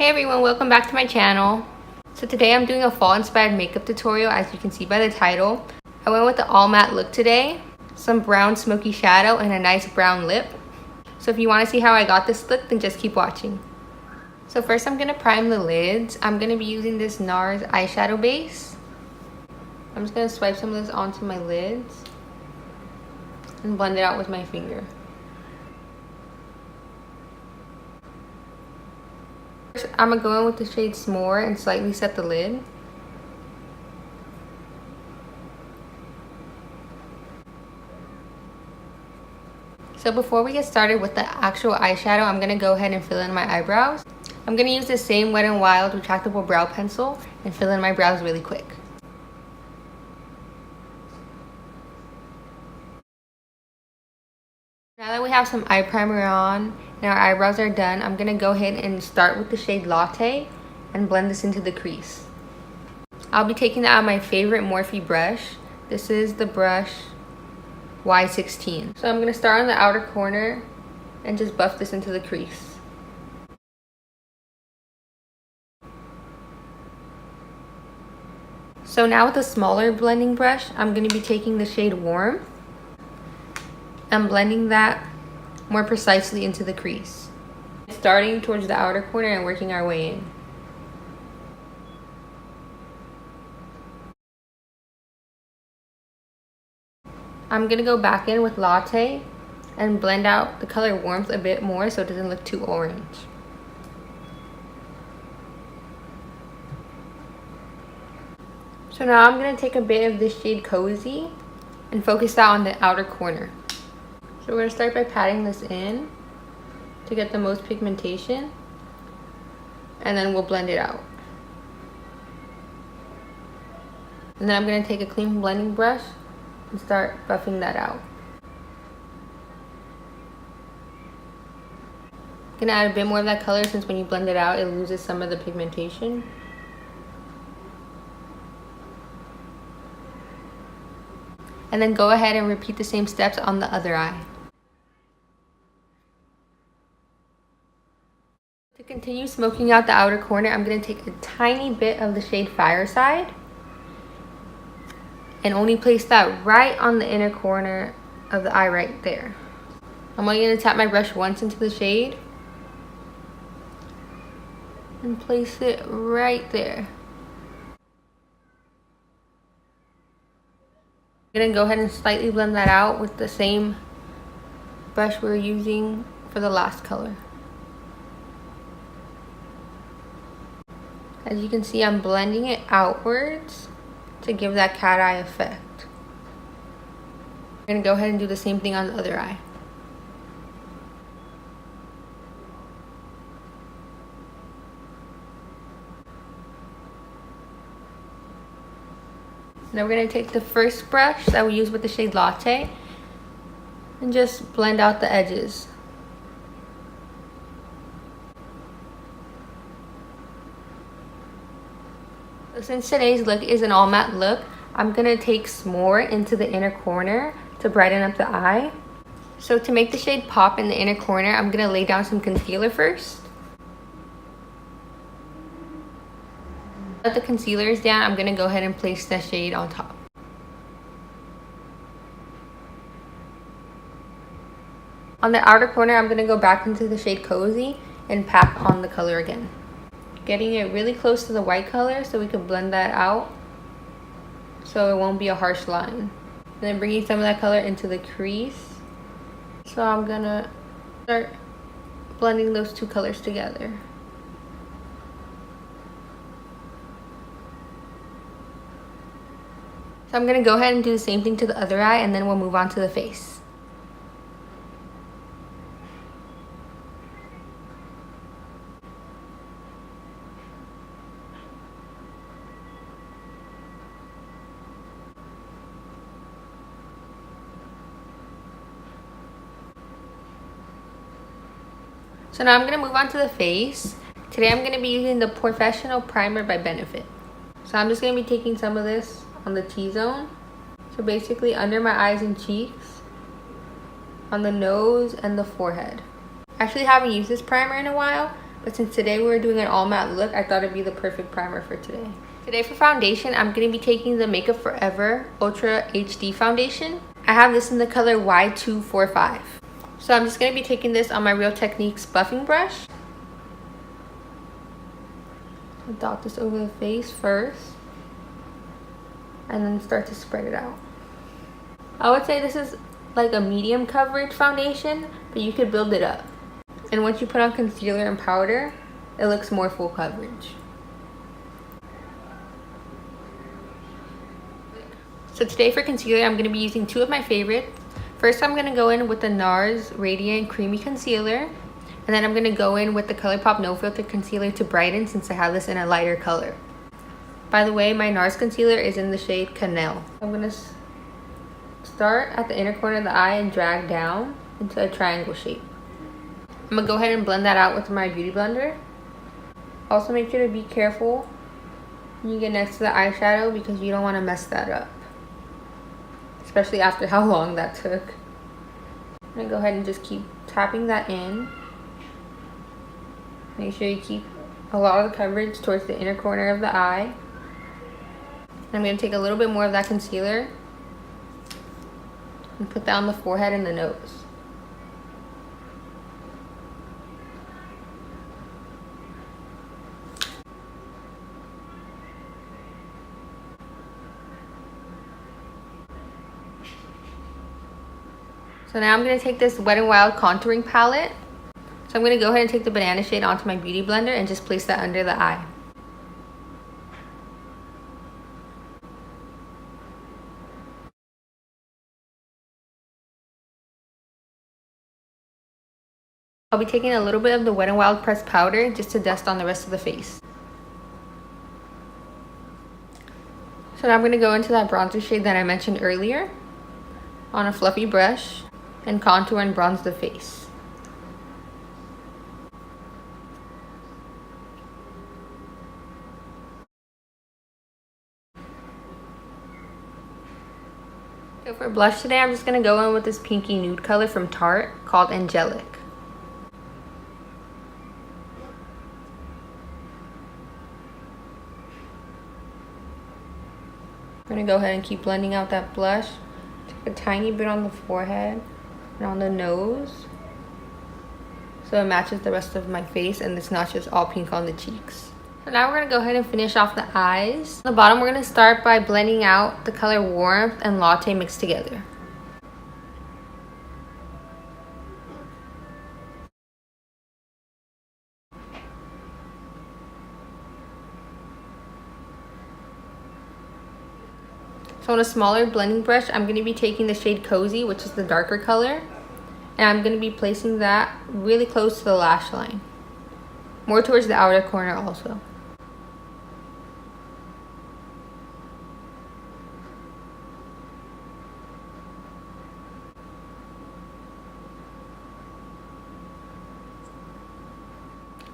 everyone, welcome back to my channel. So today I'm doing a fall inspired makeup tutorial. As you can see by the title, I went with the all matte look today, some brown smoky shadow and a nice brown lip. So if you want to see how I got this look, then just keep watching. So first I'm going to prime the lids. I'm going to be using this Nars eyeshadow base. I'm just going to swipe some of this onto my lids and blend it out with my finger. I'm going to go in with the shade S'more and slightly set the lid. So before we get started with the actual eyeshadow, I'm going to go ahead and fill in my eyebrows. I'm going to use the same Wet n Wild retractable brow pencil and fill in my brows really quick. Now that we have some eye primer on and our eyebrows are done, I'm going to go ahead and start with the shade Latte and blend this into the crease. I'll be taking that out of my favorite Morphe brush. This is the brush Y16. So I'm going to start on the outer corner and just buff this into the crease. So now with a smaller blending brush, I'm going to be taking the shade Warm and blending that more precisely into the crease, starting towards the outer corner and working our way in. I'm gonna go back in with Latte and blend out the color Warmth a bit more so it doesn't look too orange. So now I'm gonna take a bit of this shade Cozy and focus that on the outer corner. So we're going to start by patting this in to get the most pigmentation, and then we'll blend it out. And then I'm going to take a clean blending brush and start buffing that out. I'm going to add a bit more of that color since when you blend it out it loses some of the pigmentation. And then go ahead and repeat the same steps on the other eye. To continue smoking out the outer corner, I'm going to take a tiny bit of the shade Fireside and only place that right on the inner corner of the eye right there. I'm only going to tap my brush once into the shade and place it right there. I'm going to go ahead and slightly blend that out with the same brush we were using for the last color. As you can see, I'm blending it outwards to give that cat eye effect. I'm going to go ahead and do the same thing on the other eye. Now we're going to take the first brush that we used with the shade Latte and just blend out the edges. So since today's look is an all matte look, I'm going to take S'more into the inner corner to brighten up the eye. So to make the shade pop in the inner corner, I'm going to lay down some concealer first. Let the concealer is down, I'm going to go ahead and place the shade on top. On the outer corner, I'm going to go back into the shade Cozy and pack on the color again. Getting it really close to the white color so we can blend that out so it won't be a harsh line. And then bringing some of that color into the crease. So I'm going to start blending those two colors together. So I'm going to go ahead and do the same thing to the other eye, and then we'll move on to the face. So now I'm going to move on to the face. Today I'm going to be using the Porefessional Primer by Benefit. So I'm just going to be taking some of this on the T-zone. So basically under my eyes and cheeks, on the nose and the forehead. I actually haven't used this primer in a while, but since today we're doing an all matte look, I thought it'd be the perfect primer for today. Today for foundation, I'm going to be taking the Makeup Forever Ultra HD Foundation. I have this in the color Y245. So I'm just going to be taking this on my Real Techniques buffing brush. I'll dot this over the face first, and then start to spread it out. I would say this is like a medium coverage foundation, but you could build it up. And once you put on concealer and powder, it looks more full coverage. So today for concealer, I'm going to be using two of my favorites. First, I'm going to go in with the Nars Radiant Creamy Concealer. And then I'm going to go in with the Colourpop No Filter Concealer to brighten, since I have this in a lighter color. By the way, my Nars concealer is in the shade Cannelle. I'm going to start at the inner corner of the eye and drag down into a triangle shape. I'm going to go ahead and blend that out with my beauty blender. Also make sure to be careful when you get next to the eyeshadow, because you don't want to mess that up. Especially after how long that took. I'm going to go ahead and just keep tapping that in. Make sure you keep a lot of the coverage towards the inner corner of the eye. I'm going to take a little bit more of that concealer and put that on the forehead and the nose. So now I'm going to take this Wet n Wild contouring palette. So I'm going to go ahead and take the banana shade onto my beauty blender and just place that under the eye. I'll be taking a little bit of the Wet n Wild pressed powder just to dust on the rest of the face. So now I'm going to go into that bronzer shade that I mentioned earlier on a fluffy brush and contour and bronze the face. So for blush today, I'm just going to go in with this pinky nude color from Tarte called Angelic. I'm going to go ahead and keep blending out that blush. Take a tiny bit on the forehead and on the nose, so it matches the rest of my face and it's not just all pink on the cheeks. So now we're going to go ahead and finish off the eyes. On the bottom, we're going to start by blending out the color Warmth and Latte mixed together. So on a smaller blending brush, I'm going to be taking the shade Cozy, which is the darker color, and I'm going to be placing that really close to the lash line, more towards the outer corner also.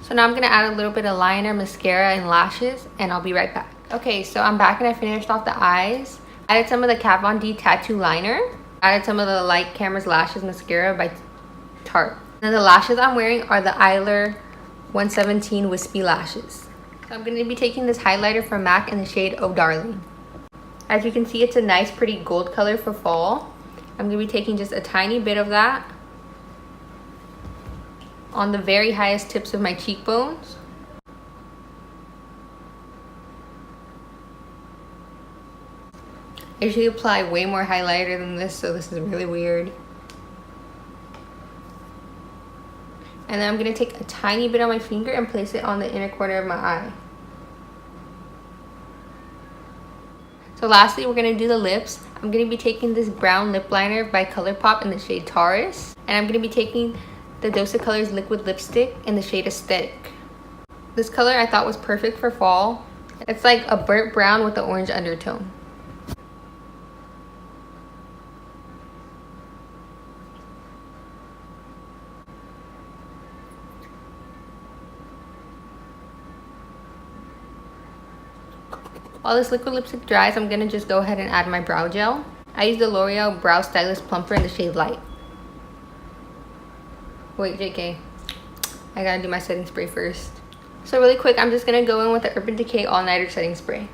So now I'm going to add a little bit of liner, mascara, and lashes, and I'll be right back. Okay, so I'm back and I finished off the eyes. Added some of the Kat Von D Tattoo Liner. Added some of the Light Cameras Lashes Mascara by Tarte. And the lashes I'm wearing are the Eyelure 117 Wispy Lashes. So I'm going to be taking this highlighter from MAC in the shade Oh Darling. As you can see, it's a nice pretty gold color for fall. I'm going to be taking just a tiny bit of that on the very highest tips of my cheekbones. I usually apply way more highlighter than this, so this is really weird. And then I'm going to take a tiny bit on my finger and place it on the inner corner of my eye. So lastly, we're going to do the lips. I'm going to be taking this brown lip liner by Colourpop in the shade Taurus. And I'm going to be taking the Dulce Colors liquid lipstick in the shade Aesthetic. This color I thought was perfect for fall. It's like a burnt brown with an orange undertone. While this liquid lipstick dries, I'm going to just go ahead and add my brow gel. I use the L'Oreal Brow Stylist Plumper in the shade Light. Wait, JK. I gotta do my setting spray first. So really quick, I'm just gonna go in with the Urban Decay All Nighter setting spray.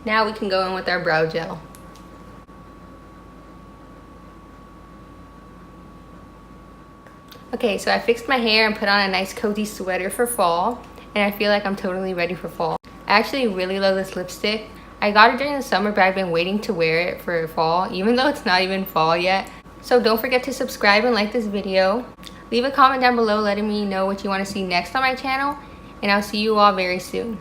Now we can go in with our brow gel. Okay, so I fixed my hair and put on a nice cozy sweater for fall, and I feel like I'm totally ready for fall. I actually really love this lipstick. I got it during the summer, but I've been waiting to wear it for fall, even though it's not even fall yet. So don't forget to subscribe and like this video. Leave a comment down below letting me know what you want to see next on my channel, and I'll see you all very soon.